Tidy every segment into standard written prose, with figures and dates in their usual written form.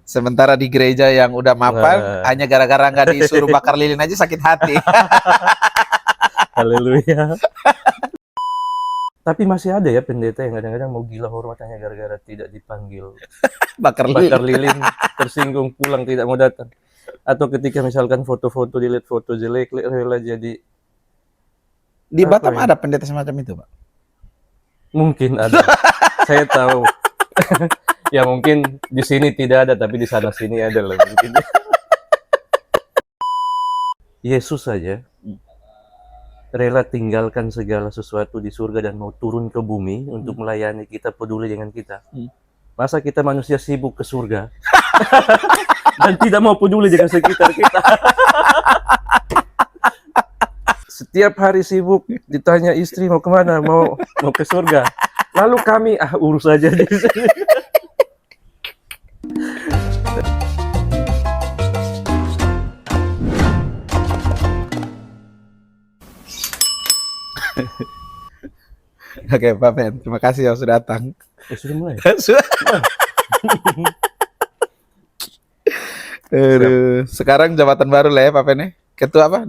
Sementara di gereja yang udah mapan, Nah, hanya gara-gara nggak disuruh bakar lilin aja sakit hati. haleluya. Tapi masih ada ya pendeta yang kadang-kadang mau gila hormatannya gara-gara tidak dipanggil Bakar bakar lilin. lilin, tersinggung pulang tidak mau datang. Atau ketika misalkan foto-foto dilihat foto jelek, rela jadi Di apa Batam ya? ada pendeta semacam itu, Pak. Mungkin ada. Saya tahu. Ya mungkin di sini tidak ada, tapi di sana sini ada lah mungkin. Yesus saja rela tinggalkan segala sesuatu di surga dan mau turun ke bumi untuk melayani kita, peduli dengan kita. Masa kita manusia sibuk ke surga dan tidak mau peduli dengan sekitar kita? Setiap hari sibuk, ditanya istri mau kemana, mau ke surga. Lalu kami urus aja di sini. Oke, Pak Ben. Terima kasih yang sudah datang. Sudah mulai. Aduh, sekarang jabatan baru lah ya, Pak Ben ya. Ketua apa?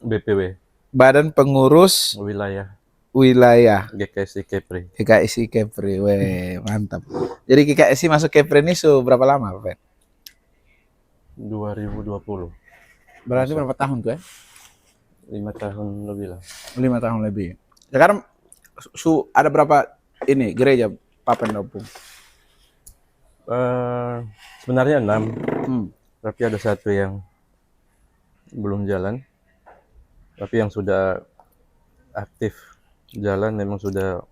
BPW Badan Pengurus wilayah Wilayah GKSI Kepri. GKSI Kepri. Weh, mantap. Jadi GKSI masuk Kepri ini berapa lama, Pak Ben? 2020. Berarti berapa tahun tuh ya? 5 tahun lebih lah. 5 tahun lebih. Sekarang ada berapa ini gereja Pak Pendopo? Sebenarnya 6, tapi ada satu yang belum jalan. Tapi yang sudah aktif jalan memang sudah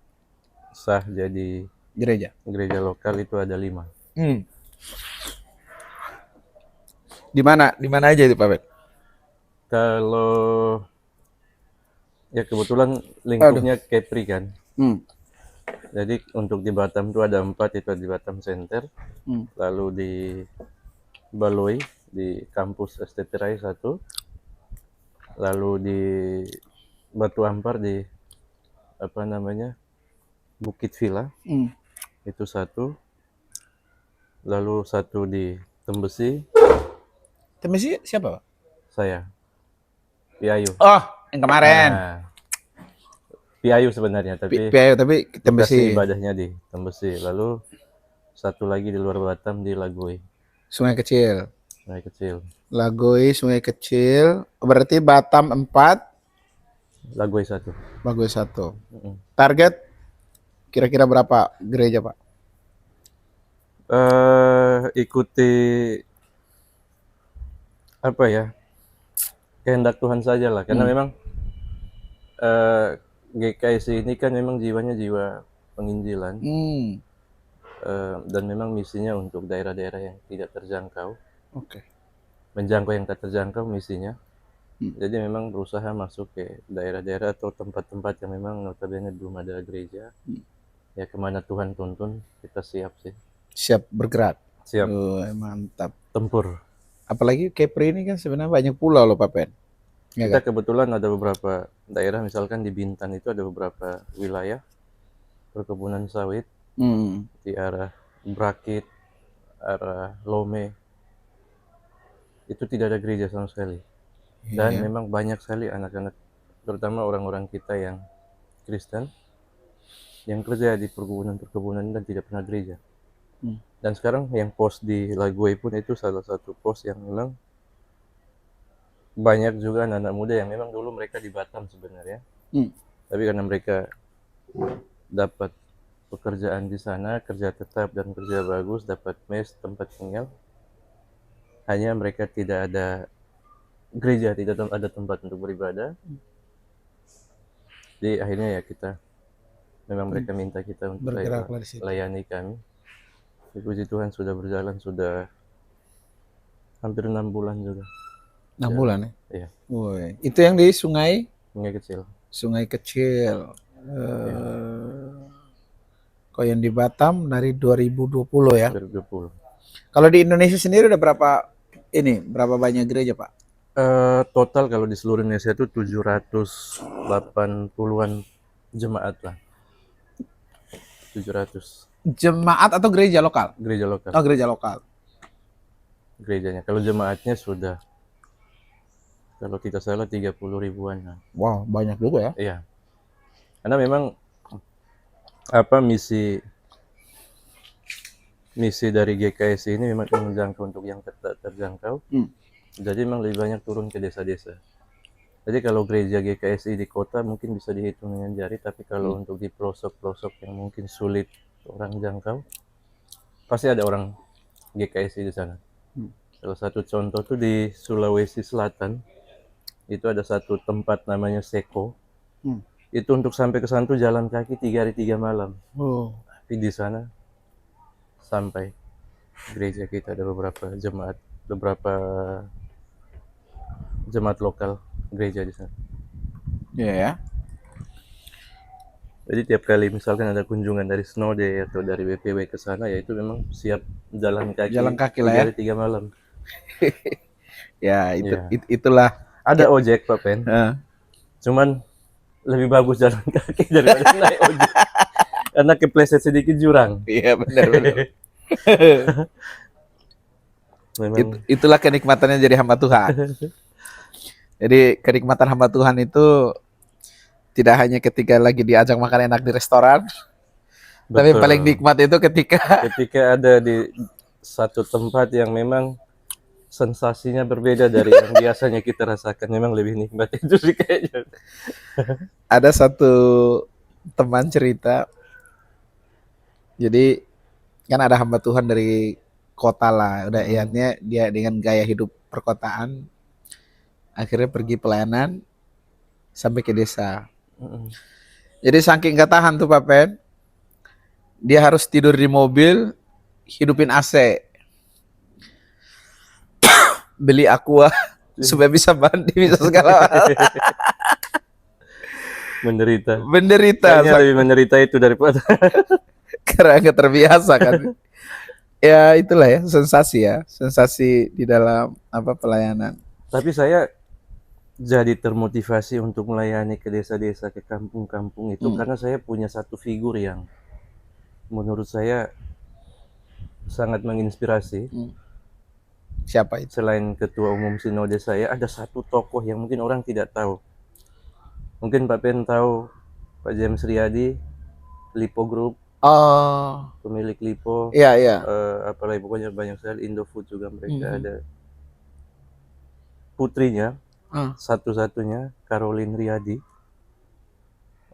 sah jadi gereja lokal itu ada 5. Di mana aja itu, Pak Ben? Kalau ya kebetulan lingkupnya Kepri kan. Jadi untuk di Batam itu ada 4, itu di Batam Center, lalu di Baloi di kampus STTRAI 1, lalu di Batu Ampar di apa namanya Bukit Villa itu 1, lalu 1 di Tembesi. Tembesi siapa, Pak? Saya Piayu. Oh, yang kemarin. Piayu sebenarnya, tapi Tembesi ibadahnya di Tembesi. Lalu 1 lagi di luar Batam di Lagoi. Sungai Kecil. Lagoi Sungai Kecil. Berarti Batam 4, Lagoi 1. Target kira-kira berapa gereja, Pak? Ikuti apa ya, kehendak Tuhan saja lah, karena memang GKSI ini kan memang jiwanya jiwa penginjilan, dan memang misinya untuk daerah-daerah yang tidak terjangkau. Menjangkau yang tak terjangkau misinya. Jadi memang berusaha masuk ke daerah-daerah atau tempat-tempat yang memang notabene belum ada gereja. Ya kemana Tuhan tuntun, kita siap sih. Siap bergerak. Siap. Mantap. Tempur. Apalagi Kepri ini kan sebenarnya banyak pulau loh, Pak Ben. Kita kebetulan ada beberapa daerah, misalkan di Bintan itu ada beberapa wilayah perkebunan sawit di arah Brakit, arah Lome. Itu tidak ada gereja sama sekali. Dan memang banyak sekali anak-anak, terutama orang-orang kita yang Kristen, yang kerja di perkebunan dan tidak pernah gereja. Dan sekarang yang pos di Lagoi pun itu salah satu pos yang memang banyak juga anak-anak muda yang memang dulu mereka di Batam sebenarnya. Tapi karena mereka dapat pekerjaan di sana, kerja tetap dan kerja bagus, dapat mes, tempat tinggal, hanya mereka tidak ada gereja, tidak ada tempat untuk beribadah. Jadi akhirnya ya memang mereka minta kita untuk layani kami. Puji Tuhan sudah berjalan, sudah hampir 6 bulan juga. 6 bulan ya? Iya. Itu yang di Sungai Kecil. Kalau yang di Batam dari 2020 ya? 2020. Kalau di Indonesia sendiri udah berapa banyak gereja, Pak? Total kalau di seluruh Indonesia itu 780-an jemaat lah. 700. Jemaat atau gereja lokal? Gereja lokal. Oh, gereja lokal. gerejanya. Kalau jemaatnya sudah, kalau tidak salah 30 ribuan. Nah. Wow, banyak juga ya. Iya, karena memang apa misi dari GKS ini memang menjangkau untuk yang terjangkau. Jadi memang lebih banyak turun ke desa-desa. Jadi kalau gereja GKSI di kota mungkin bisa dihitung dengan jari, tapi kalau untuk di pelosok-pelosok yang mungkin sulit orang jangkau, pasti ada orang GKSI di sana. Salah satu contoh tuh di Sulawesi Selatan, itu ada satu tempat namanya Seko. Itu untuk sampai ke sana tuh jalan kaki 3 hari 3 malam. Tapi di sana sampai gereja kita ada beberapa jemaat lokal gereja di sana. Iya ya. Jadi tiap kali misalkan ada kunjungan dari Snode atau dari BPW ke sana, ya itu memang siap jalan kaki Jalan kaki lah 3 ya. hari 3 malam. Ya, Iya. itulah. Ada ojek Pak Pen, cuman lebih bagus jalan kaki daripada naik ojek. Karena kepleset sedikit jurang. Iya, benar. Memang Itulah kenikmatannya jadi hamba Tuhan. Jadi kenikmatan hamba Tuhan itu tidak hanya ketika lagi diajak makan enak di restoran, tapi betul. paling nikmat itu ketika ada di satu tempat yang memang sensasinya berbeda dari yang biasanya kita rasakan. Memang lebih nikmat itu sih kayaknya. ada satu teman cerita. Jadi kan ada hamba Tuhan dari kota lah, udah iatnya dia dengan gaya hidup perkotaan, akhirnya pergi pelayanan sampai ke desa. Jadi saking gak tahan tuh Pak Pen, dia harus tidur di mobil, hidupin AC, beli aqua supaya bisa mandi, bisa segala Menderita. Menderita. Lebih menderita itu daripada karena nggak terbiasa kan. Ya itulah ya, sensasi di dalam pelayanan. Tapi saya jadi termotivasi untuk melayani ke desa-desa, ke kampung-kampung itu karena saya punya satu figur yang menurut saya sangat menginspirasi. Siapa itu? Selain ketua umum sinode saya, ada satu tokoh yang mungkin orang tidak tahu. Mungkin Pak Pen tahu Pak James Riyadi, Lipo Group. Oh, pemilik Lipo. Iya. Apalagi pokoknya banyak sekali, Indofood juga mereka ada. Putrinya, satu-satunya, Caroline Riyadi,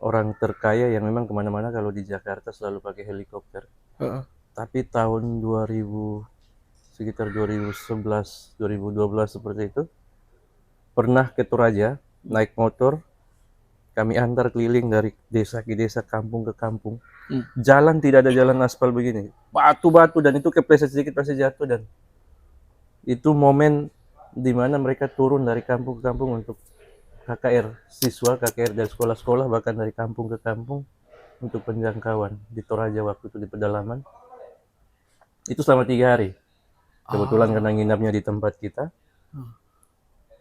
orang terkaya yang memang kemana-mana kalau di Jakarta selalu pakai helikopter. Tapi tahun sekitar 2011, 2012 seperti itu, pernah ke Toraja, naik motor, kami antar keliling dari desa ke desa, kampung ke kampung. Jalan tidak ada jalan aspal begini, batu-batu, dan itu kepleset sedikit pasti jatuh. Dan itu momen di mana mereka turun dari kampung ke kampung untuk KKR siswa, KKR dari sekolah-sekolah, bahkan dari kampung ke kampung untuk penjangkauan di Toraja waktu itu di pedalaman. Itu selama 3 hari. Kebetulan karena nginapnya di tempat kita,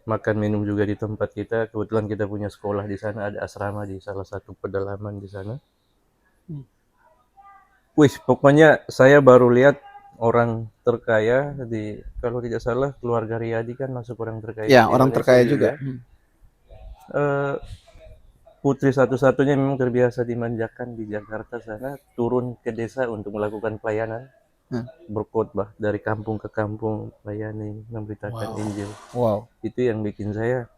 makan minum juga di tempat kita. Kebetulan kita punya sekolah di sana, ada asrama di salah satu pedalaman di sana. Wih, pokoknya saya baru lihat orang terkaya kalau tidak salah keluarga Riyadi kan masuk orang terkaya. Ya, orang terkaya juga. Putri satu-satunya memang terbiasa dimanjakan di Jakarta sana, turun ke desa untuk melakukan pelayanan, berkhotbah dari kampung ke kampung, melayani, memberitakan Injil. Itu yang bikin saya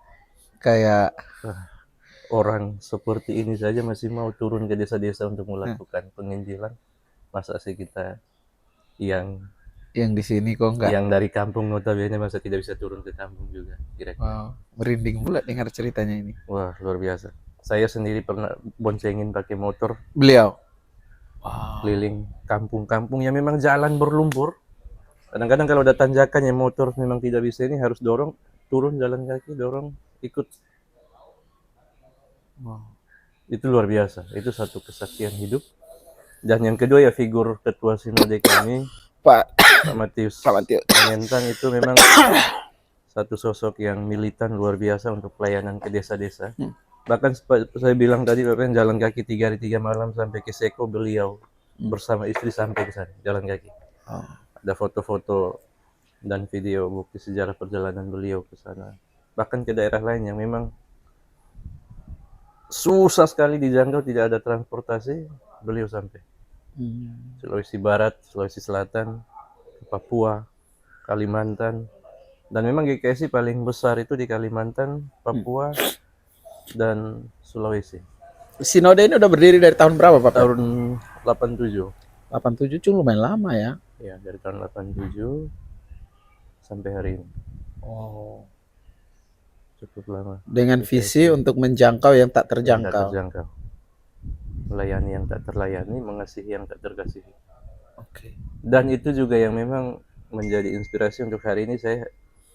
kayak orang seperti ini saja masih mau turun ke desa-desa untuk melakukan penginjilan. Masa sih kita yang di sini kok enggak? Yang dari kampung notabene masa tidak bisa turun ke kampung juga, kira-kira. Merinding pula dengar ceritanya ini. Wah, luar biasa. Saya sendiri pernah boncengin pakai motor beliau. Keliling kampung-kampung yang memang jalan berlumpur. Kadang-kadang kalau ada tanjakan yang motor memang tidak bisa, ini harus dorong, turun jalan kaki, dorong, ikut. Itu luar biasa. Itu satu kesaksian hidup. Dan yang kedua ya figur ketua sinode kami, Pak Matius Menentang, itu memang satu sosok yang militan luar biasa untuk pelayanan ke desa-desa. Bahkan saya bilang tadi, jalan kaki 3 hari 3 malam sampai ke Seko, beliau bersama istri sampai ke sana jalan kaki. Ada foto-foto dan video bukti sejarah perjalanan beliau ke sana. Bahkan ke daerah lain yang memang susah sekali dijangkau, tidak ada transportasi, beliau sampai. Sulawesi Barat, Sulawesi Selatan, Papua, Kalimantan. Dan memang GKSI paling besar itu di Kalimantan, Papua, dan Sulawesi. Sinode ini udah berdiri dari tahun berapa, Pak? Tahun 87. 87 cuma lumayan lama ya. Ya, dari tahun 87 sampai hari ini. Oh. Cukup lama. Dengan visi untuk menjangkau yang tak Yang tak terjangkau. terjangkau. Melayani yang tak terlayani, mengasihi yang tak terkasihi. Oke. Dan itu juga yang memang menjadi inspirasi untuk hari ini saya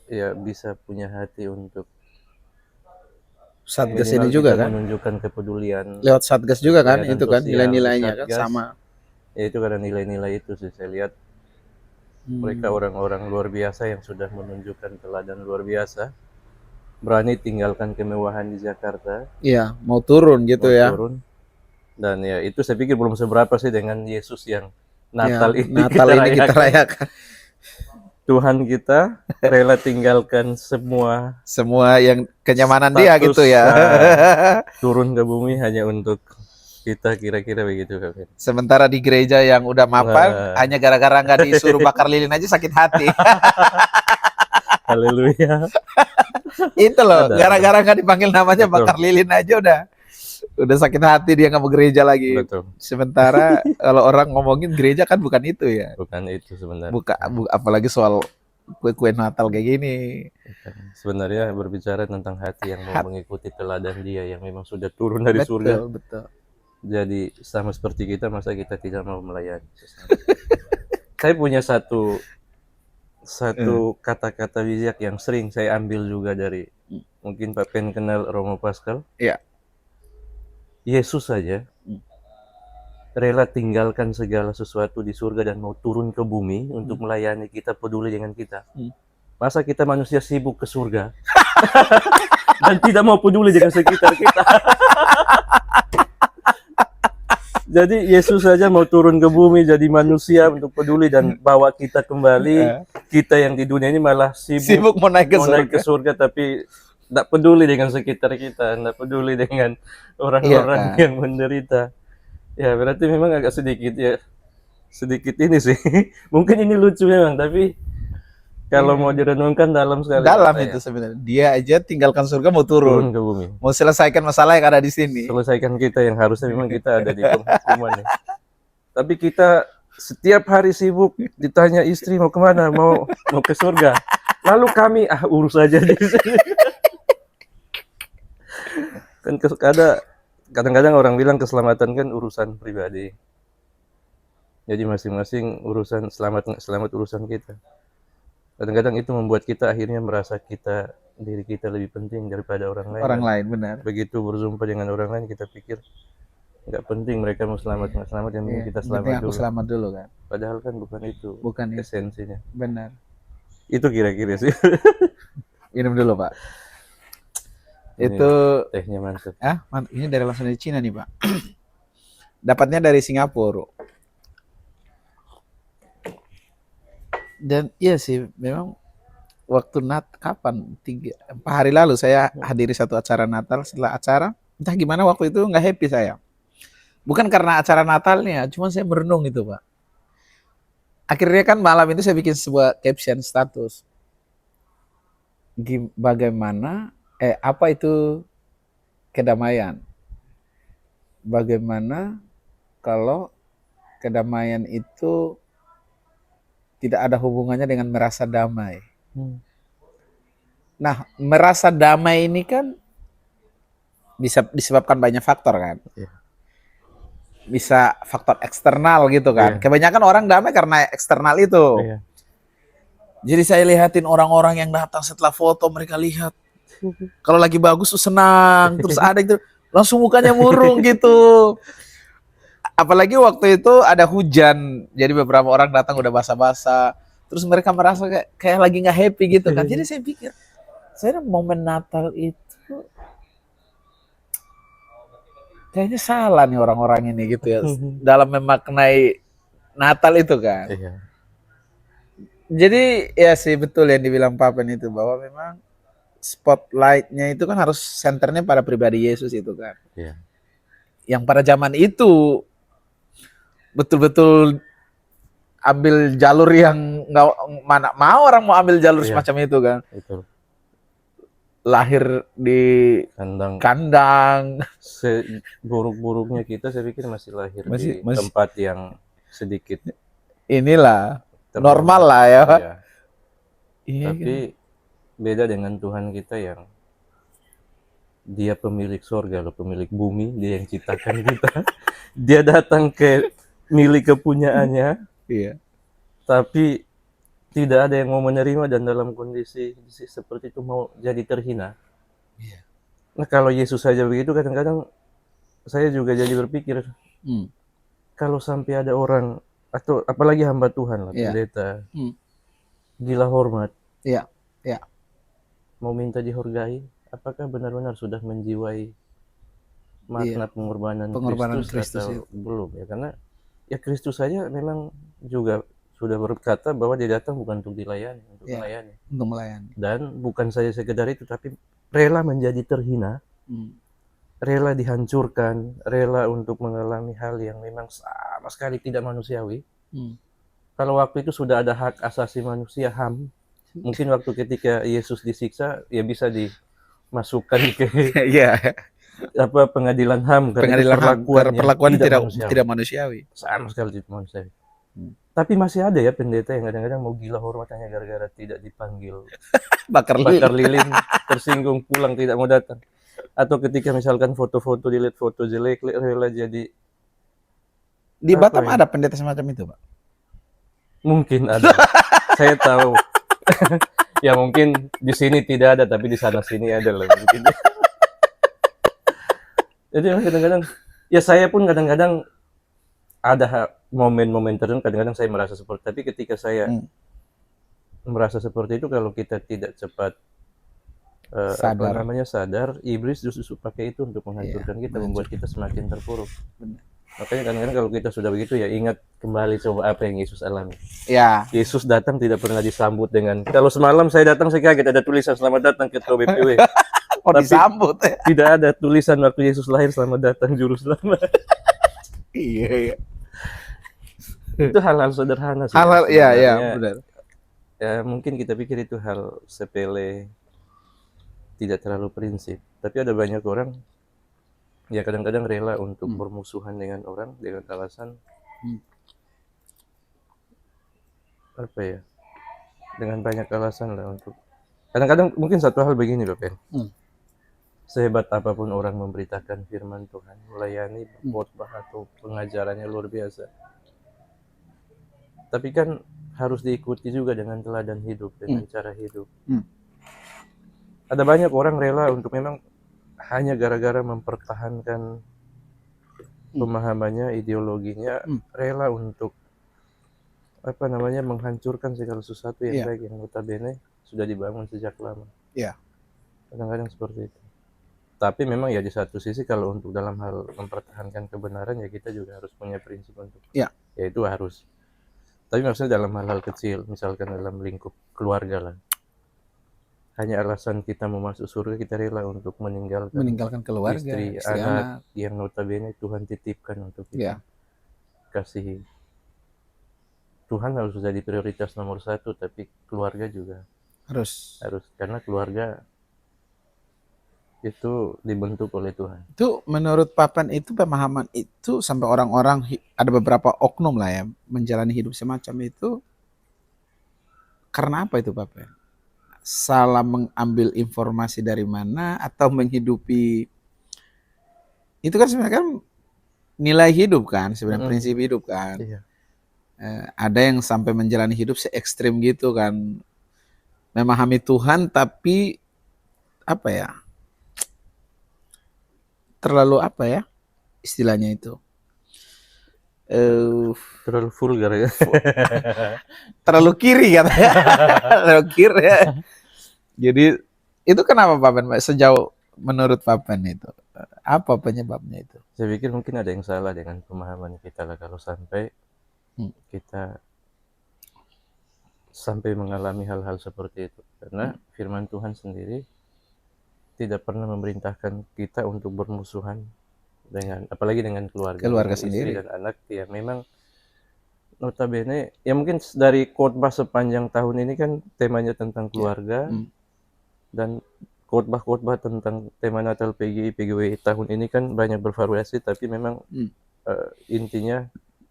ya bisa punya hati untuk Satgas minimal ini juga kita kan menunjukkan kepedulian lewat Satgas juga kan, kegiatan itu kan sosial di nilai-nilainya kan Satgas. sama. Ya itu karena nilai-nilai itu sih saya lihat mereka orang-orang luar biasa yang sudah menunjukkan teladan luar biasa, berani tinggalkan kemewahan di Jakarta, Iya, mau turun gitu mau ya. turun. Dan ya itu saya pikir belum seberapa sih dengan Yesus yang Natal Ya, ini Natal ini kita rayakan. Tuhan kita rela tinggalkan Semua yang kenyamanan dia status, gitu ya. turun ke bumi hanya untuk kita, kira-kira begitu Kak. Sementara di gereja yang udah mapan, hanya gara-gara nggak disuruh bakar lilin aja sakit hati. Haleluya. Itu loh, Ada. gara-gara nggak dipanggil namanya Betul. bakar lilin aja udah sakit hati, dia nggak mau gereja lagi. Betul. Sementara kalau orang ngomongin gereja kan bukan itu ya. Bukan itu sebenarnya. Apalagi soal kue Natal kayak gini. Sebenarnya berbicara tentang hati yang mau mengikuti teladan dia yang memang sudah turun dari surga. Betul. Jadi sama seperti kita, masa kita tidak mau melayani? Saya punya satu kata-kata bijak yang sering saya ambil juga dari mungkin Pak Pen kenal Romo Pascal. Iya. Yesus saja rela tinggalkan segala sesuatu di surga dan mau turun ke bumi untuk melayani kita, peduli dengan kita. Masa kita manusia sibuk ke surga dan tidak mau peduli dengan sekitar kita. Jadi Yesus saja mau turun ke bumi jadi manusia untuk peduli dan bawa kita kembali. Kita yang di dunia ini malah sibuk mau naik ke surga tapi tidak peduli dengan sekitar kita, tidak peduli dengan orang-orang yang menderita. Ya berarti memang agak sedikit ini sih. Mungkin ini lucu memang, tapi kalau mau direnungkan dalam sekali. Dalam itu sebenarnya. Dia aja tinggalkan surga mau turun ke bumi. Mau selesaikan masalah yang ada di sini. Selesaikan kita yang harusnya memang kita ada di penghukuman. Tapi kita setiap hari sibuk ditanya istri mau kemana, mau ke surga. Lalu kami urus aja di sini. Kan kadang-kadang orang bilang keselamatan kan urusan pribadi. Jadi masing-masing urusan selamat urusan kita. Kadang-kadang itu membuat kita akhirnya merasa diri kita lebih penting daripada orang lain. Orang lain, benar. Begitu berjumpa dengan orang lain kita pikir nggak penting mereka mau selamat nggak selamat, yang penting kita selamat dulu. Selamat dulu kan. Padahal kan bukan itu esensinya. Benar. Itu kira-kira sih. Minum dulu Pak. Itu tehnya mantap. Ini langsung dari Cina nih Pak. Dapatnya dari Singapura. Dan iya sih, memang waktu kapan 4 hari lalu saya hadiri satu acara Natal. Setelah acara, entah gimana waktu itu nggak happy saya. Bukan karena acara Natalnya, cuma saya merenung itu Pak. Akhirnya kan malam itu saya bikin sebuah caption status. Bagaimana apa itu kedamaian? Bagaimana kalau kedamaian itu tidak ada hubungannya dengan merasa damai? Nah, merasa damai ini kan bisa disebabkan banyak faktor kan? Bisa faktor eksternal gitu kan? Kebanyakan orang damai karena eksternal itu. Jadi saya lihatin orang-orang yang datang setelah foto, mereka lihat kalau lagi bagus tuh senang, terus ada itu langsung mukanya murung gitu. Apalagi waktu itu ada hujan, jadi beberapa orang datang udah basah-basah, terus mereka merasa kayak lagi nggak happy gitu kan. Jadi saya pikir, momen Natal itu kayaknya salah nih orang-orang ini gitu ya, dalam memaknai Natal itu kan. Jadi ya sih betul yang dibilang Papen itu, bahwa memang spotlightnya itu kan harus senternya pada pribadi Yesus itu kan. Iya. Yang pada zaman itu betul-betul ambil jalur yang nggak, mana mau orang mau ambil jalur Iya, semacam itu kan. betul. Lahir di Kandang kandang, seburuk-buruknya kita, saya pikir masih lahir masih di masih tempat yang sedikit inilah normal terhormat. lah ya. Iya. Iya kan. Tapi beda dengan Tuhan kita yang dia pemilik sorga loh, pemilik bumi, dia yang ciptakan kita. Dia datang ke milik kepunyaannya, Iya. tapi tidak ada yang mau menerima, dan dalam kondisi seperti itu mau jadi terhina. Iya. Nah, kalau Yesus saja begitu, kadang-kadang saya juga jadi berpikir, Hmm. kalau sampai ada orang, atau apalagi hamba Tuhan lah, Iya. pendeta, Hmm. gila hormat, Iya. Iya. mau minta dihargai, apakah benar-benar sudah menjiwai Iya. makna pengorbanan Pengorbanan Kristus Kristus atau itu belum ya? Karena ya Kristus saja memang juga sudah berkata bahwa dia datang bukan untuk dilayani, untuk ya melayani. untuk melayani. Dan bukan saja sekedar itu, tapi rela menjadi terhina, Hmm. rela dihancurkan, rela untuk mengalami hal yang memang sama sekali tidak manusiawi. Hmm. Kalau waktu itu sudah ada hak asasi manusia, HAM, mungkin waktu ketika Yesus disiksa, ya bisa dimasukkan ke Iya. pengadilan HAM, karena itu Pengadilan HAM perlakuan yang perlakuan tidak tidak manusiawi, tidak manusiawi. sama sekali tidak manusiawi. Hmm. Tapi masih ada ya pendeta yang kadang-kadang mau gila hormat hanya gara-gara tidak dipanggil Bakar bakar lilin. lilin, tersinggung, pulang tidak mau datang. Atau ketika misalkan foto-foto, dilihat foto jelek, rela jadi Di apa Batam ya? ada pendeta semacam itu, Pak? Mungkin ada. Saya tahu. Ya mungkin di sini tidak ada, tapi di sana sini ada lah mungkin. Jadi kadang-kadang ya saya pun kadang-kadang ada momen-momen tertentu, kadang-kadang saya merasa seperti, tapi ketika saya merasa seperti itu, kalau kita tidak cepat Sadar. sadar, iblis justru pakai itu untuk menghancurkan kita, membuat kita semakin terpuruk. Benar. Makanya kadang-kadang kalau kita sudah begitu, ya ingat kembali coba apa yang Yesus alami. Ya. Yesus datang tidak pernah disambut dengan, kalau semalam saya datang saya kaget ada tulisan selamat datang Ketua BPW. Oh, Tapi disambut ya. tidak ada tulisan waktu Yesus lahir selamat datang juru selamat. Iya, iya. Itu hal-hal sederhana sih. Hal-hal Ya, ya, sebenarnya. benar. Ya mungkin kita pikir itu hal sepele, tidak terlalu prinsip. Tapi ada banyak orang ya kadang-kadang rela untuk bermusuhan dengan orang dengan alasan apa ya? Dengan banyak alasan lah untuk. Kadang-kadang mungkin satu hal begini loh, Pen. Sehebat apapun orang memberitakan firman Tuhan, melayani, berkhotbah atau pengajarannya luar biasa. Tapi kan harus diikuti juga dengan teladan hidup, dengan cara hidup. Ada banyak orang rela untuk memang hanya gara-gara mempertahankan pemahamannya, ideologinya, rela untuk apa namanya menghancurkan segala sesuatu yang baik, yang notabene sudah dibangun sejak lama. Iya. Kadang-kadang seperti itu. Tapi memang ya di satu sisi kalau untuk dalam hal mempertahankan kebenaran ya kita juga harus punya prinsip untuk ya itu harus. Tapi maksudnya dalam hal-hal kecil, misalkan dalam lingkup keluarga lah. Hanya alasan kita mau masuk surga, kita rela untuk meninggalkan keluarga, istri anak yang notabene Tuhan titipkan untuk kita kasihi. Tuhan harus jadi prioritas nomor satu, tapi keluarga juga harus karena keluarga itu dibentuk oleh Tuhan. Itu menurut Papan itu pemahaman itu sampai orang-orang ada beberapa oknum lah ya menjalani hidup semacam itu karena apa itu Papan? Salah mengambil informasi dari mana atau menghidupi itu kan sebenarnya kan nilai hidup kan, sebenarnya prinsip hidup kan. Iya. Ada yang sampai menjalani hidup se-ekstrim gitu kan, memahami Tuhan tapi apa ya, terlalu apa ya istilahnya itu, terlalu vulgar ya. terlalu kiri katanya. Terlalu kiri ya. Jadi itu kenapa Papan sejauh menurut Papan itu apa penyebabnya itu? Saya pikir mungkin ada yang salah dengan pemahaman kita lah kalau sampai kita sampai mengalami hal-hal seperti itu. Karena firman Tuhan sendiri tidak pernah memerintahkan kita untuk bermusuhan dengan, apalagi dengan keluarga, Keluarga dengan istri sendiri. dan anak. Ya memang notabene, ya mungkin dari khotbah sepanjang tahun ini kan temanya tentang Ya. keluarga, dan khotbah-khotbah tentang tema Natal PGI PGWI tahun ini kan banyak bervariasi, tapi memang intinya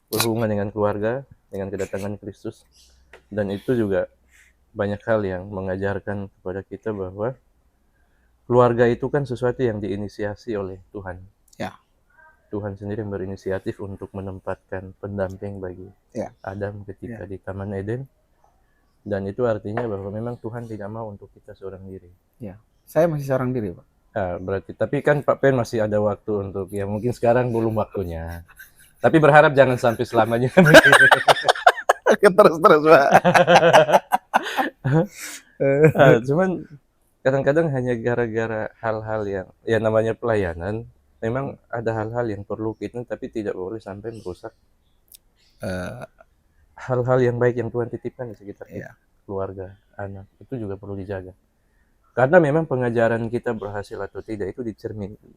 berhubungan dengan keluarga, dengan kedatangan Kristus. Dan itu juga banyak hal yang mengajarkan kepada kita bahwa keluarga itu kan sesuatu yang diinisiasi oleh Tuhan. Ya. Tuhan sendiri yang berinisiatif untuk menempatkan pendamping bagi Adam ketika di Taman Eden. Dan itu artinya bahwa memang Tuhan tidak mau untuk kita seorang diri. Ya. Saya masih seorang diri, Pak. Berarti, tapi kan Pak Pen masih ada waktu untuk, ya mungkin sekarang belum waktunya. Tapi berharap jangan sampai selamanya. Terus, Pak. Cuman kadang-kadang hanya gara-gara hal-hal yang, ya namanya pelayanan, memang ada hal-hal yang perlu kita, tapi tidak boleh sampai merusak hal-hal yang baik yang Tuhan titipkan di sekitar kita, keluarga, anak, itu juga perlu dijaga. Karena memang pengajaran kita berhasil atau tidak itu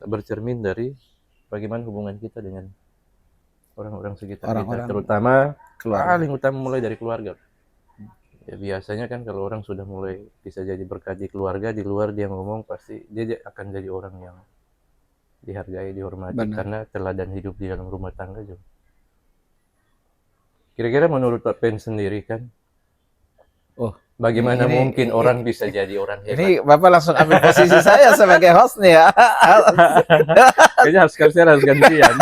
bercermin dari bagaimana hubungan kita dengan orang-orang sekitar kita, terutama paling utama mulai dari keluarga. Ya biasanya kan kalau orang sudah mulai bisa jadi berkat di keluarga, di luar dia ngomong pasti dia akan jadi orang yang dihargai, dihormati. Benar. Karena teladan hidup di dalam rumah tangga juga. Kira-kira menurut Pak Pen sendiri kan, bagaimana mungkin orang bisa jadi orang hebat? Ini Bapak langsung ambil posisi saya sebagai host nih ya. Kayaknya harus gantian.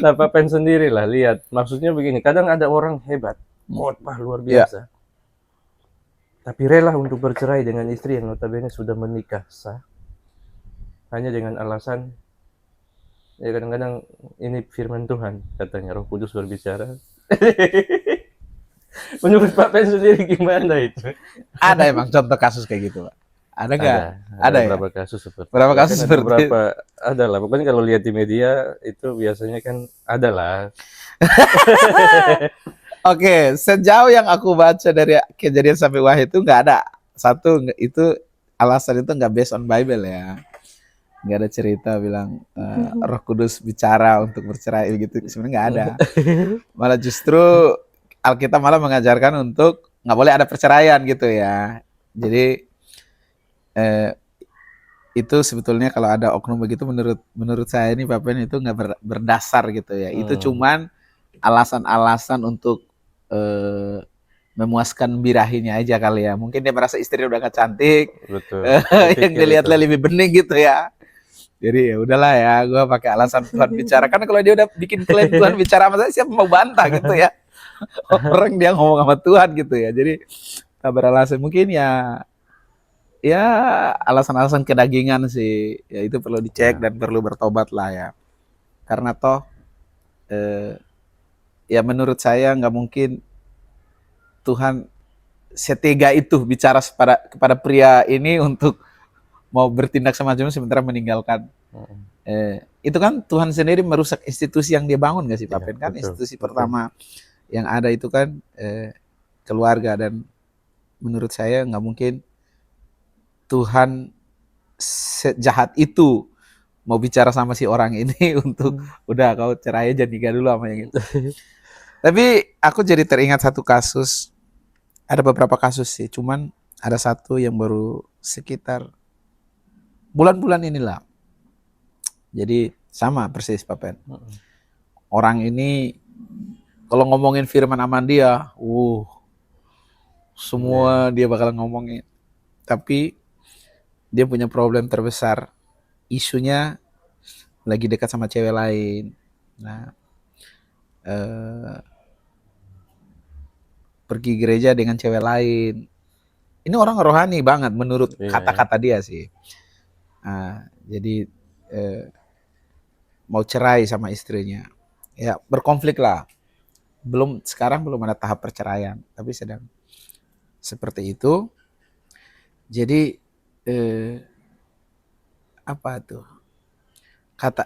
Nah, Pak Pen sendiri lah, lihat. Maksudnya begini, kadang ada orang hebat, khotbah luar biasa. Tapi rela untuk bercerai dengan istri yang notabene sudah menikah sah. Hanya dengan alasan, ya kadang-kadang ini firman Tuhan, katanya Roh Kudus berbicara. Menurut Pak Pen sendiri gimana itu? Ada emang contoh kasus kayak gitu, Pak? Ada nggak? Ada beberapa kasus seperti itu. Berapa kasus seperti itu? Ada lah. Pokoknya kalau lihat di media itu biasanya kan ada lah. Oke, sejauh yang aku baca dari Kejadian sampai Wahyu itu nggak ada satu itu alasan itu nggak based on Bible ya. Nggak ada cerita bilang Roh Kudus bicara untuk bercerai gitu. Sebenarnya nggak ada. Malah justru Alkitab malah mengajarkan untuk nggak boleh ada perceraian gitu ya. Jadi itu sebetulnya kalau ada oknum begitu menurut saya ini Bapak itu nggak berdasar gitu ya. Itu cuman alasan-alasan untuk memuaskan birahinya aja kali ya. Mungkin dia merasa istrinya udah gak cantik. Betul. Yang dilihatnya lebih bening gitu ya. Jadi ya udahlah ya, gue pakai alasan Tuhan bicara. Karena kalau dia udah bikin klaim Tuhan bicara sama saya, siapa mau bantah gitu ya. Orang dia ngomong sama Tuhan gitu ya. Jadi tak beralasan, mungkin ya alasan-alasan kedagingan sih. Ya itu perlu dicek dan perlu bertobat lah ya. Karena toh ya menurut saya nggak mungkin Tuhan setega itu bicara kepada pria ini untuk mau bertindak semacam itu sementara meninggalkan. Itu kan Tuhan sendiri merusak institusi yang dia bangun gak sih Pak Pen? Kan institusi pertama yang ada itu kan keluarga, dan menurut saya nggak mungkin Tuhan sejahat itu mau bicara sama si orang ini untuk udah kau cerai aja, nikah dulu sama yang itu. Tapi aku jadi teringat satu kasus, ada beberapa kasus sih, cuman ada satu yang baru sekitar bulan-bulan inilah. Jadi sama persis Pak Pen. Orang ini kalau ngomongin firman aman dia, semua dia bakal ngomongin. Tapi dia punya problem terbesar. Isunya lagi dekat sama cewek lain. Nah, pergi gereja dengan cewek lain. Ini orang rohani banget menurut kata-kata dia sih. Jadi mau cerai sama istrinya. Ya berkonflik lah. Sekarang belum ada tahap perceraian, tapi sedang seperti itu. Jadi apa tuh?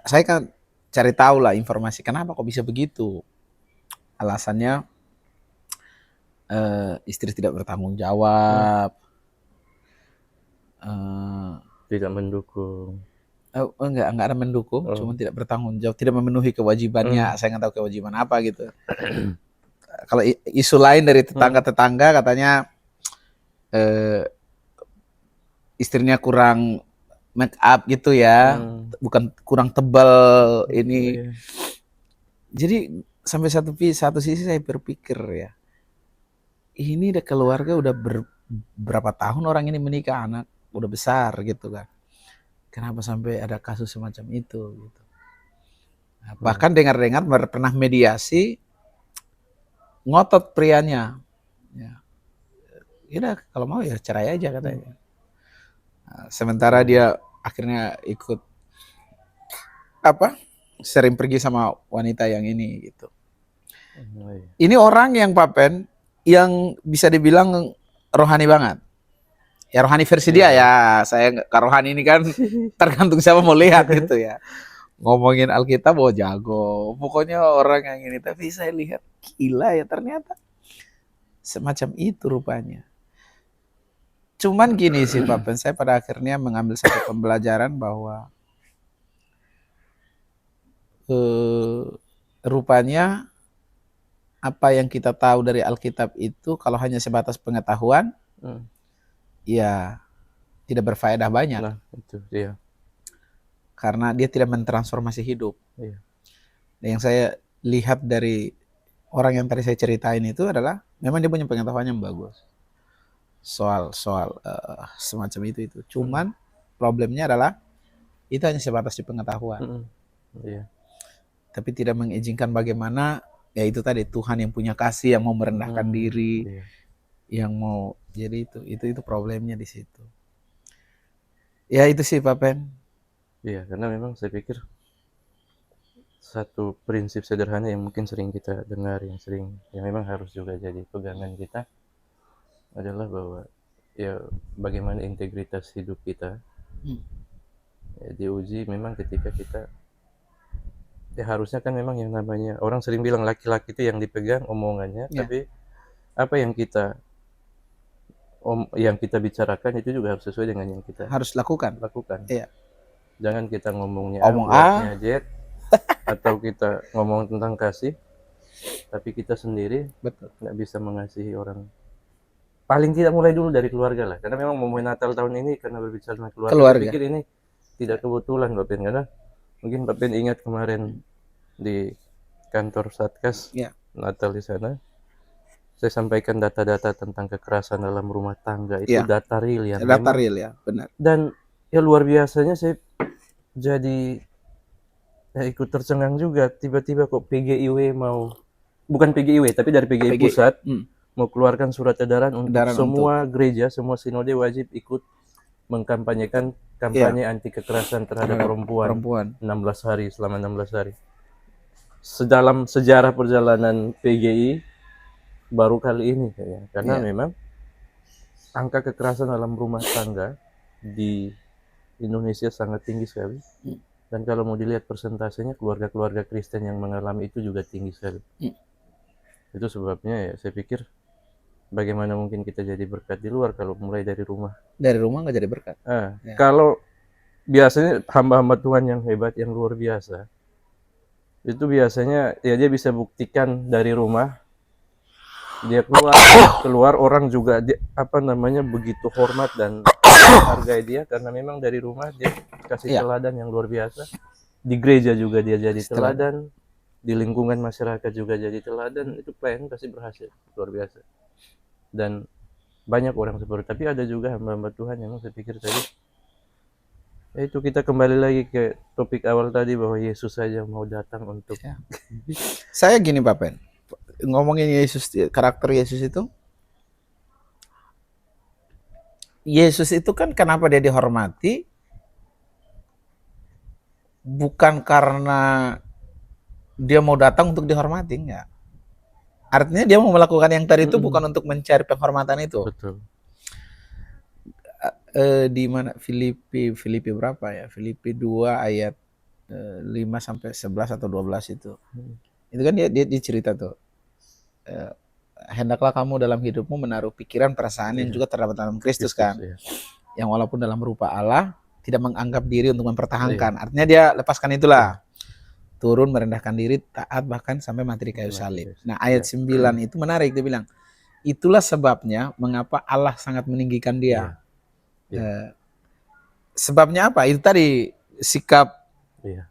Saya kan cari tahu lah informasi kenapa kok bisa begitu. Alasannya istri tidak bertanggung jawab, Tidak mendukung. enggak ada mendukung, Oh. cuma tidak bertanggung jawab, tidak memenuhi kewajibannya. Saya nggak tahu kewajiban apa gitu. Kalau isu lain dari tetangga-tetangga katanya istrinya kurang make up gitu ya, bukan kurang tebal ini. Iya. Jadi sampai satu sisi saya berpikir ya, ini udah keluarga udah berapa tahun orang ini menikah, anak udah besar gitu kan. Kenapa sampai ada kasus semacam itu gitu. Nah, bahkan dengar-dengar pernah mediasi, ngotot prianya. Ya, kalau mau ya cerai aja katanya. Nah, sementara dia akhirnya ikut sering pergi sama wanita yang ini gitu. Ini orang yang Papen yang bisa dibilang rohani banget. Ya rohani versi dia ya. Saya nggak rohani ini kan tergantung siapa mau lihat gitu ya. Ngomongin Alkitab jago. Pokoknya orang yang ini, tapi saya lihat gila ya ternyata semacam itu rupanya. Cuman gini sih Papen, saya pada akhirnya mengambil satu pembelajaran bahwa rupanya apa yang kita tahu dari Alkitab itu kalau hanya sebatas pengetahuan, ya tidak berfaedah banyak. Nah, itu dia. Karena dia tidak mentransformasi hidup. Iya. Dan yang saya lihat dari orang yang tadi saya ceritain itu adalah memang dia punya pengetahuan yang bagus soal semacam itu. Cuman problemnya adalah itu hanya sebatas di pengetahuan. Iya. Tapi tidak mengizinkan bagaimana ya itu tadi Tuhan yang punya kasih, yang mau merendahkan diri, yang mau, jadi itu problemnya di situ. Ya itu sih Pak Pen. Iya, karena memang saya pikir satu prinsip sederhana yang mungkin sering kita dengar, yang memang harus juga jadi pegangan kita adalah bahwa ya bagaimana integritas hidup kita ya, diuji memang ketika kita ya harusnya kan memang yang namanya orang sering bilang laki-laki itu yang dipegang omongannya, tapi apa yang kita bicarakan itu juga harus sesuai dengan yang kita harus lakukan. Iya. Jangan kita ngomongnya Omong buatnya jet atau kita ngomong tentang kasih tapi kita sendiri nggak bisa mengasihi orang. Paling tidak mulai dulu dari keluarga lah, karena memang momen Natal tahun ini karena berbicara tentang keluarga. Saya pikir ini tidak kebetulan Pak Pen, karena mungkin Pak Pen ingat kemarin di kantor Satgas Natal di sana saya sampaikan data-data tentang kekerasan dalam rumah tangga itu data real ya. Data real ya, benar. Dan ya luar biasanya saya jadi ikut tercengang juga, tiba-tiba kok PGIW bukan PGIW tapi dari PGI Pusat mau keluarkan surat edaran untuk semua gereja, semua sinode wajib ikut mengkampanyekan kampanye anti kekerasan terhadap perempuan 16 hari, selama 16 hari. Dalam sejarah perjalanan PGI baru kali ini kayaknya, karena memang angka kekerasan dalam rumah tangga di Indonesia sangat tinggi sekali. Dan kalau mau dilihat persentasenya, keluarga-keluarga Kristen yang mengalami itu juga tinggi sekali. Itu sebabnya ya saya pikir bagaimana mungkin kita jadi berkat di luar kalau mulai dari rumah. Dari rumah nggak jadi berkat. Kalau biasanya hamba-hamba Tuhan yang hebat, yang luar biasa, itu biasanya ya dia bisa buktikan dari rumah. Dia keluar orang juga begitu hormat dan hargai dia karena memang dari rumah dia kasih teladan yang luar biasa. Di gereja juga dia jadi teladan, di lingkungan masyarakat juga jadi teladan. Itu plan pasti berhasil, luar biasa. Dan banyak orang seperti, tapi ada juga hamba-hamba Tuhan yang saya pikir tadi itu kita kembali lagi ke topik awal tadi bahwa Yesus saja mau datang untuk saya gini Pak Pen, ngomongin Yesus, karakter Yesus itu kan kenapa dia dihormati bukan karena dia mau datang untuk dihormati, enggak. Artinya dia mau melakukan yang tadi itu bukan untuk mencari penghormatan itu. Betul. Di mana Filipi berapa ya? Filipi 2 ayat 5 sampai 11 atau 12 itu. Itu kan dia cerita tuh. hendaklah kamu dalam hidupmu menaruh pikiran perasaan yang juga terdapat dalam Kristus kan. Yang walaupun dalam rupa Allah tidak menganggap diri untuk mempertahankan. Artinya dia lepaskan itulah. Turun merendahkan diri, taat bahkan sampai mati di kayu salib. Nah, ayat 9 itu menarik, dia bilang, itulah sebabnya mengapa Allah sangat meninggikan dia. Sebabnya apa? Itu tadi sikap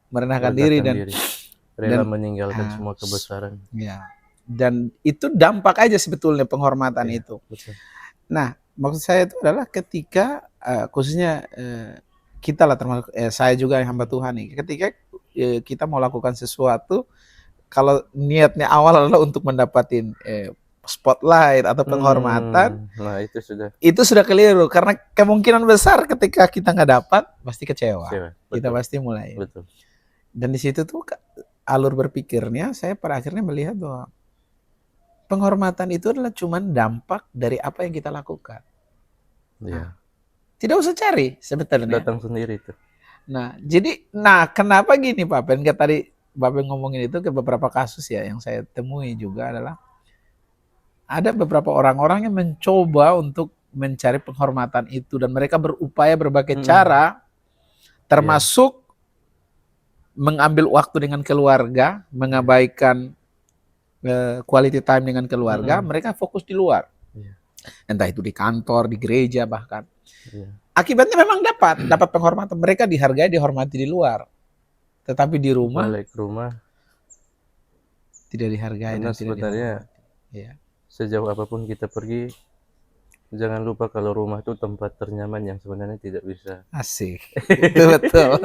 merendahkan diri dan rela meninggalkan semua kebesaran. Dan itu dampak aja sebetulnya penghormatan itu. Betul. Nah, maksud saya itu adalah ketika khususnya kita lah, termasuk saya juga yang hamba Tuhan nih, ketika kita mau lakukan sesuatu, kalau niatnya awal adalah untuk mendapatkan spotlight atau penghormatan, nah itu sudah keliru, karena kemungkinan besar ketika kita nggak dapat pasti kecewa. Kita pasti mulai. Betul. Dan di situ tuh alur berpikirnya saya pada akhirnya melihat bahwa penghormatan itu adalah cuman dampak dari apa yang kita lakukan. Tidak usah cari sebetulnya. Datang sendiri itu. Nah, jadi, kenapa gini Pak Ben? Tadi Pak Ben ngomongin itu ke beberapa kasus ya yang saya temui juga adalah ada beberapa orang-orang yang mencoba untuk mencari penghormatan itu dan mereka berupaya berbagai cara, termasuk mengambil waktu dengan keluarga, mengabaikan quality time dengan keluarga, mereka fokus di luar. Entah itu di kantor, di gereja bahkan. Akibatnya memang dapat penghormatan, mereka dihargai, dihormati di luar. Tetapi di rumah, balik ke rumah tidak dihargai dan tidak dihormati. Sejauh apapun kita pergi, jangan lupa kalau rumah itu tempat ternyaman yang sebenarnya tidak bisa. Asik. Betul.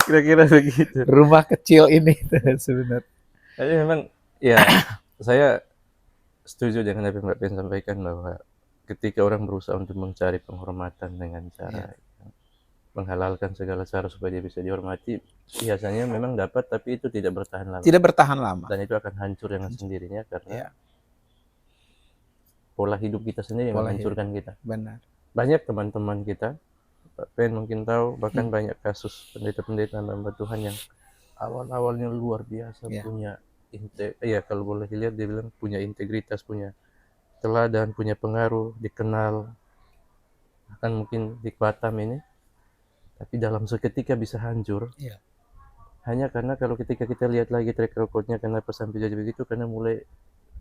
Kira-kira begitu. Rumah kecil ini sebenarnya. Jadi memang ya saya setuju dengan apa yang Mbak Ben sampaikan, bahwa ketika orang berusaha untuk mencari penghormatan dengan cara menghalalkan segala cara supaya dia bisa dihormati, biasanya memang dapat, tapi itu tidak bertahan lama. Tidak bertahan lama. Dan itu akan hancur dengan sendirinya karena pola hidup kita sendiri yang menghancurkan kita. Benar. Banyak teman-teman kita, Pak Ben mungkin tahu, bahkan banyak kasus pendeta-pendeta hamba Tuhan yang awal-awalnya luar biasa punya kalau boleh dilihat dia bilang punya integritas, punya teladan, punya pengaruh, dikenal, bahkan mungkin di Batam ini, tapi dalam seketika bisa hancur. Hanya karena kalau ketika kita lihat lagi track record-nya kenapa sampai jadi begitu, karena mulai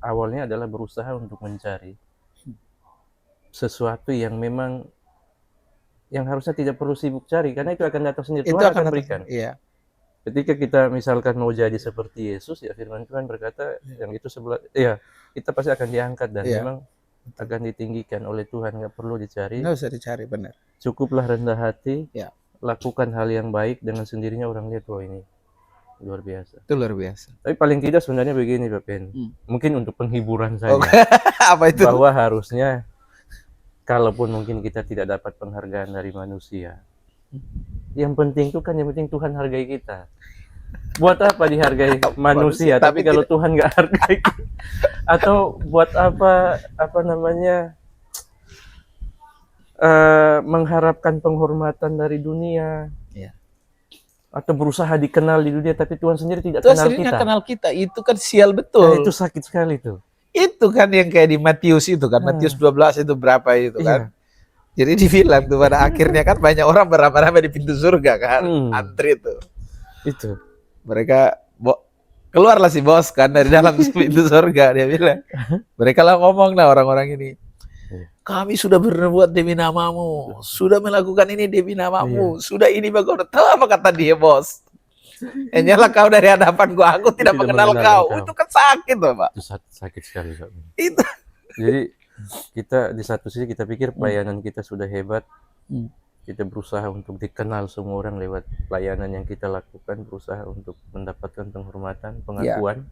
awalnya adalah berusaha untuk mencari sesuatu yang memang yang harusnya tidak perlu sibuk cari, karena itu akan datang sendiri. Tuhan akan berikan. Ketika kita misalkan mau jadi seperti Yesus, ya firman Tuhan berkata yang itu sebelah, kita pasti akan diangkat dan memang akan ditinggikan oleh Tuhan, nggak perlu dicari. Nggak usah dicari, benar. Cukuplah rendah hati, lakukan hal yang baik, dengan sendirinya orang lihat, wah ini luar biasa. Itu luar biasa. Tapi paling tidak sebenarnya begini Pak Ben, mungkin untuk penghiburan saja. Apa itu? Bahwa harusnya, kalaupun mungkin kita tidak dapat penghargaan dari manusia, yang penting itu kan, yang penting Tuhan hargai kita. Buat apa dihargai manusia tapi kalau Tuhan nggak hargai? Atau buat apa namanya, mengharapkan penghormatan dari dunia, atau berusaha dikenal di dunia tapi Tuhan sendiri tidak kenal kita. Itu kan sial betul. Itu sakit sekali tuh. Itu kan yang kayak di Matius itu kan, Matius 12 itu berapa itu kan. Jadi dibilang tuh pada akhirnya kan banyak orang beramai-ramai di pintu surga kan, antri tuh. Itu. Mereka keluarlah si bos kan dari dalam pintu surga, dia bilang. Mereka lah ngomong lah orang-orang ini. Kami sudah berbuat demi namamu, sudah melakukan ini demi namamu, sudah ini bagus. Tahu apa kata dia, bos? Hanyalah kau dari hadapan gua, aku tidak mengenal kau. Itu kan sakit loh, Pak. Itu sakit sekali, Pak. Itu. Jadi kita di satu sisi kita pikir pelayanan kita sudah hebat, kita berusaha untuk dikenal semua orang lewat pelayanan yang kita lakukan, berusaha untuk mendapatkan penghormatan, pengakuan.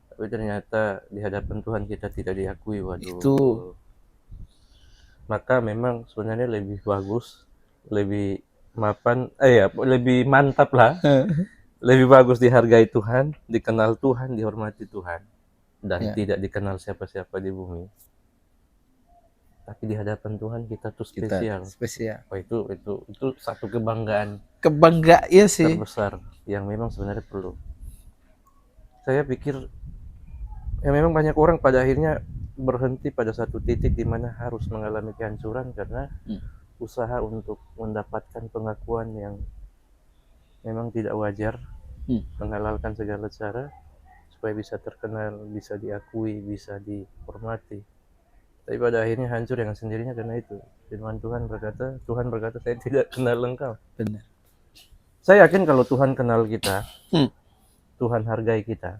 Tapi ternyata di hadapan Tuhan kita tidak diakui. Waduh. Itu. Maka memang sebenarnya lebih bagus, lebih mapan, lebih mantap lah. Lebih bagus dihargai Tuhan, dikenal Tuhan, dihormati Tuhan, dan tidak dikenal siapa-siapa di bumi. Tapi di hadapan Tuhan kita tuh spesial. Oh, itu satu kebanggaan. Iya sih. Terbesar yang memang sebenarnya perlu. Saya pikir Ya memang banyak orang pada akhirnya berhenti pada satu titik di mana harus mengalami kehancuran karena usaha untuk mendapatkan pengakuan yang memang tidak wajar, menghalalkan segala cara supaya bisa terkenal, bisa diakui, bisa dihormati. Tapi pada akhirnya hancur dengan sendirinya karena itu. Firman Tuhan berkata, saya tidak kenal engkau. Benar. Saya yakin kalau Tuhan kenal kita, Tuhan hargai kita,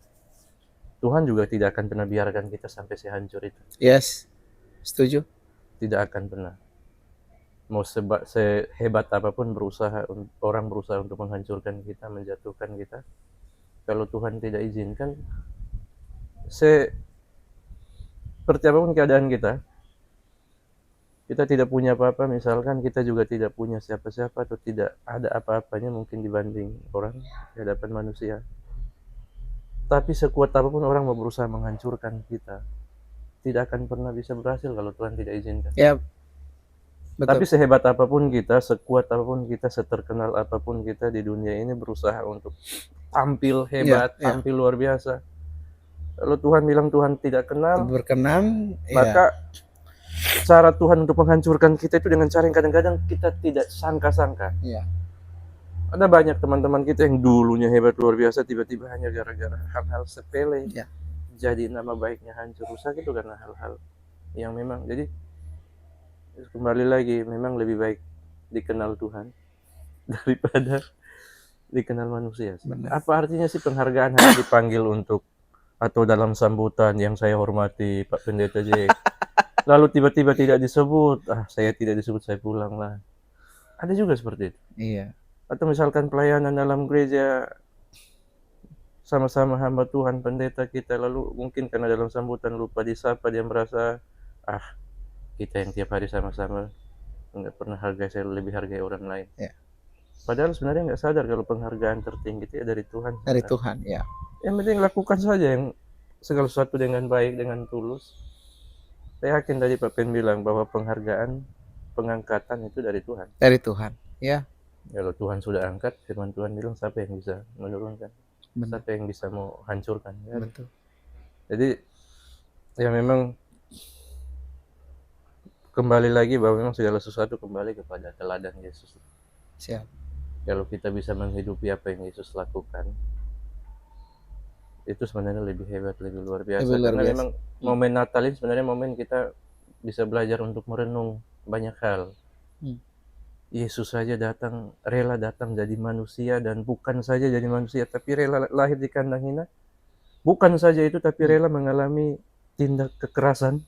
Tuhan juga tidak akan pernah biarkan kita sampai sehancur itu. Yes, setuju. Tidak akan pernah. Mau sehebat apapun orang berusaha untuk menghancurkan kita, menjatuhkan kita, kalau Tuhan tidak izinkan, seperti apapun keadaan kita tidak punya apa-apa, misalkan kita juga tidak punya siapa-siapa atau tidak ada apa-apanya mungkin dibanding orang di hadapan manusia. Tapi sekuat apapun orang mau berusaha menghancurkan kita, tidak akan pernah bisa berhasil kalau Tuhan tidak izinkan. Ya, betul. Tapi sehebat apapun kita, sekuat apapun kita, seterkenal apapun kita di dunia ini berusaha untuk tampil hebat, tampil luar biasa. Kalau Tuhan bilang Tuhan tidak kenal, berkenan, maka cara Tuhan untuk menghancurkan kita itu dengan cara yang kadang-kadang kita tidak sangka-sangka. Iya. Ada banyak teman-teman kita yang dulunya hebat luar biasa, tiba-tiba hanya gara-gara hal-hal sepele, jadi nama baiknya hancur, rusak itu karena hal-hal yang memang, jadi kembali lagi, memang lebih baik dikenal Tuhan daripada dikenal manusia. Benar. Apa artinya sih penghargaan hanya dipanggil untuk, atau dalam sambutan yang saya hormati Pak Pendeta Jack, lalu tiba-tiba tidak disebut, saya tidak disebut, saya pulang lah. Ada juga seperti itu. Iya. Atau misalkan pelayanan dalam gereja, sama-sama hamba Tuhan, pendeta kita, lalu mungkin karena dalam sambutan lupa disapa, dia merasa, kita yang tiap hari sama-sama nggak pernah hargai, saya lebih hargai orang lain. Ya. Padahal sebenarnya nggak sadar kalau penghargaan tertinggi itu dari Tuhan. Dari Tuhan, ya. Yang penting lakukan saja yang segala sesuatu dengan baik, dengan tulus. Saya yakin tadi Pak Pen bilang bahwa penghargaan, pengangkatan itu dari Tuhan. Dari Tuhan, ya. Kalau Tuhan sudah angkat, firman Tuhan bilang siapa yang bisa menurunkan? Benar. Siapa yang bisa mau hancurkan? Ya? Betul. Jadi ya memang kembali lagi bahwa memang segala sesuatu kembali kepada teladan Yesus. Siap. Kalau kita bisa menghidupi apa yang Yesus lakukan, itu sebenarnya lebih hebat, lebih luar biasa. Karena memang momen Natal ini sebenarnya momen kita bisa belajar untuk merenung banyak hal. Yesus saja rela datang jadi manusia, dan bukan saja jadi manusia, tapi rela lahir di kandang hina. Bukan saja itu, tapi rela mengalami tindak kekerasan.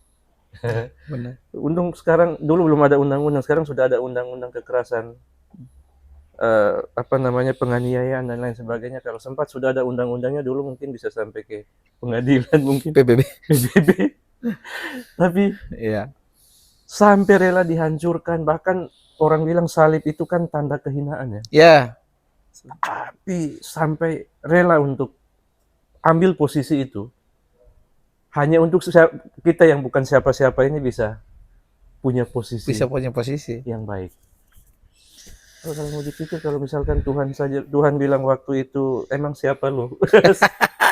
Benar. Untung sekarang, dulu belum ada undang-undang, sekarang sudah ada undang-undang kekerasan, penganiayaan dan lain sebagainya. Kalau sempat sudah ada undang-undangnya dulu, mungkin bisa sampai ke pengadilan, mungkin PBB. Tapi sampai rela dihancurkan, bahkan orang bilang salib itu kan tanda kehinaan, ya. Ya. Tapi sampai rela untuk ambil posisi itu hanya untuk kita yang bukan siapa-siapa ini bisa punya posisi yang baik. Kalau mau dipikir, kalau misalkan Tuhan bilang waktu itu, emang siapa lu?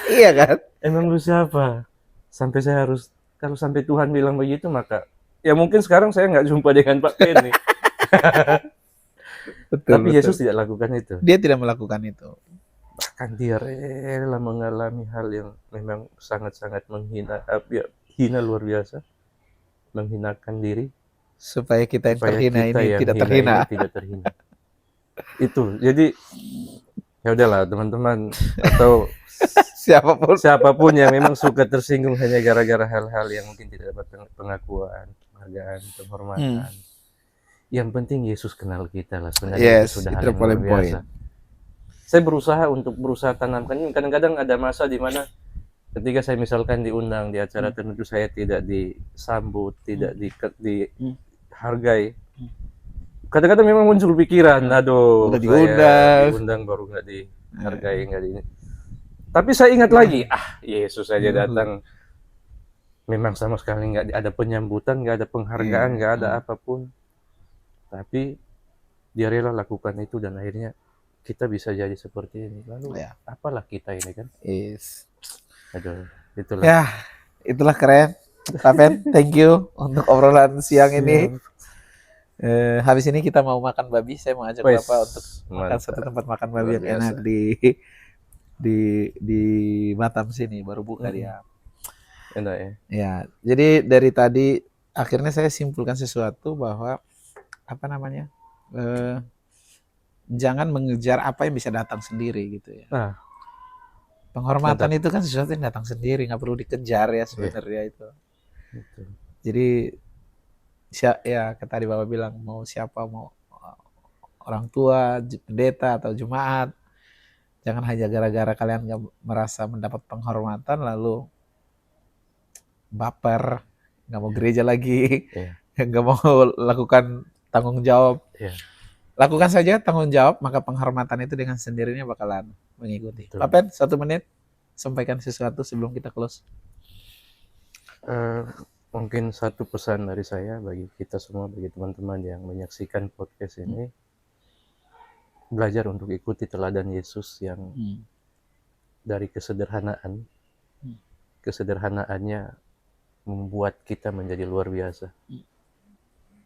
Iya kan? Emang lu siapa? Sampai saya harus, kalau sampai Tuhan bilang begitu, maka ya mungkin sekarang saya nggak jumpa dengan Pak Penny. Tapi Yesus tidak lakukan itu. Dia tidak melakukan itu. Bahkan dia rela mengalami hal yang memang sangat-sangat hina luar biasa, menghinakan diri, supaya kita yang terhina ini tidak terhina. Itu, jadi ya udahlah teman-teman, atau siapapun yang memang suka tersinggung hanya gara-gara hal-hal yang mungkin tidak dapat pengakuan, penghargaan, penghormatan. Yang penting Yesus kenal kita lah, sebenarnya itu sudah hal yang luar biasa. Saya berusaha tanamkan. Kadang-kadang ada masa di mana ketika saya misalkan diundang di acara tertentu, saya tidak disambut, tidak dihargai. Kadang-kadang memang muncul pikiran, aduh, saya diundang baru nggak dihargai, nggak di. Tapi saya ingat lagi, Yesus saja datang, memang sama sekali nggak ada penyambutan, nggak ada penghargaan, nggak ada apapun. Tapi dia rela lakukan itu, dan akhirnya kita bisa jadi seperti ini. Lalu apalah kita ini kan? Yes. Aduh. Itulah. Ya, itulah keren. Pak Pen, thank you untuk obrolan siang ini. Siap. Habis ini kita mau makan babi. Saya mau ajak Wes, Bapak untuk makan satu mantap. tempat makan babi Luar yang enak biasa. di Batam sini. Baru buka Mm-mm. dia. Enak ya. Ya, jadi dari tadi akhirnya saya simpulkan sesuatu bahwa apa namanya, jangan mengejar apa yang bisa datang sendiri gitu ya. Nah, Penghormatan mantap. itu kan sesuatu yang datang sendiri, nggak perlu dikejar ya Iya, sebenarnya itu. betul. Jadi ya kata tadi Bapak bilang mau siapa, mau orang tua, pendeta atau jemaat, jangan hanya gara-gara kalian nggak merasa mendapat penghormatan lalu baper, nggak mau gereja lagi, Iya, nggak mau lakukan tanggung jawab. iya, Lakukan saja tanggung jawab, maka penghormatan itu dengan sendirinya bakalan mengikuti. Pak betul. Pen, 1 menit, sampaikan sesuatu sebelum kita close. Eh, Mungkin satu pesan dari saya bagi kita semua, bagi teman-teman yang menyaksikan podcast ini, belajar untuk ikuti teladan Yesus yang dari kesederhanaan, kesederhanaannya membuat kita menjadi luar biasa.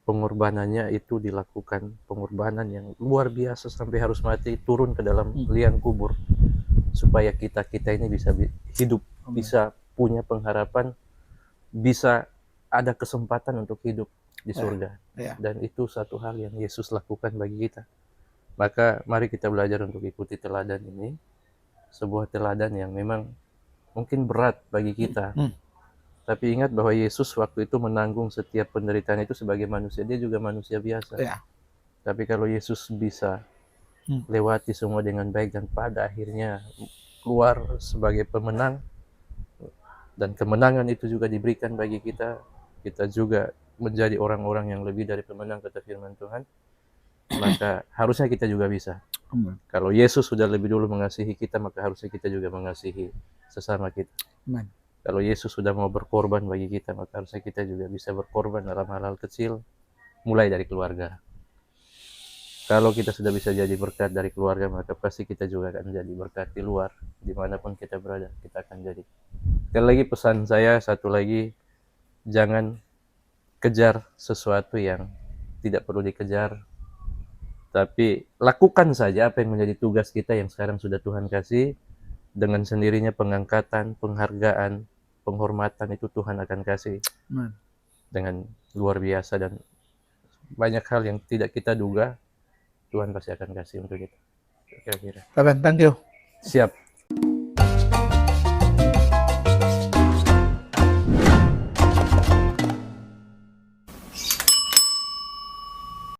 Pengorbanannya itu dilakukan, pengorbanan yang luar biasa sampai harus mati, turun ke dalam liang kubur, supaya kita ini bisa hidup, bisa punya pengharapan, bisa ada kesempatan untuk hidup di surga. Dan itu satu hal yang Yesus lakukan bagi kita. Maka mari kita belajar untuk ikuti teladan ini, sebuah teladan yang memang mungkin berat bagi kita. Tapi ingat bahwa Yesus waktu itu menanggung setiap penderitaan itu sebagai manusia. Dia juga manusia biasa. Tapi kalau Yesus bisa lewati semua dengan baik dan pada akhirnya keluar sebagai pemenang, dan kemenangan itu juga diberikan bagi kita, kita juga menjadi orang-orang yang lebih dari pemenang, kata firman Tuhan, maka harusnya kita juga bisa. Kalau Yesus sudah lebih dulu mengasihi kita, maka harusnya kita juga mengasihi sesama kita. Kalau Yesus sudah mau berkorban bagi kita, maka harusnya kita juga bisa berkorban dalam hal-hal kecil, mulai dari keluarga. Kalau kita sudah bisa jadi berkat dari keluarga, maka pasti kita juga akan jadi berkat di luar, dimanapun kita berada, kita akan jadi. Sekali lagi pesan saya, satu lagi, jangan kejar sesuatu yang tidak perlu dikejar, tapi lakukan saja apa yang menjadi tugas kita yang sekarang sudah Tuhan kasih. Dengan sendirinya pengangkatan, penghargaan, penghormatan itu Tuhan akan kasih dengan luar biasa, dan banyak hal yang tidak kita duga Tuhan pasti akan kasih untuk kita. Kira-kira. Pak Pen, thank you. Siap.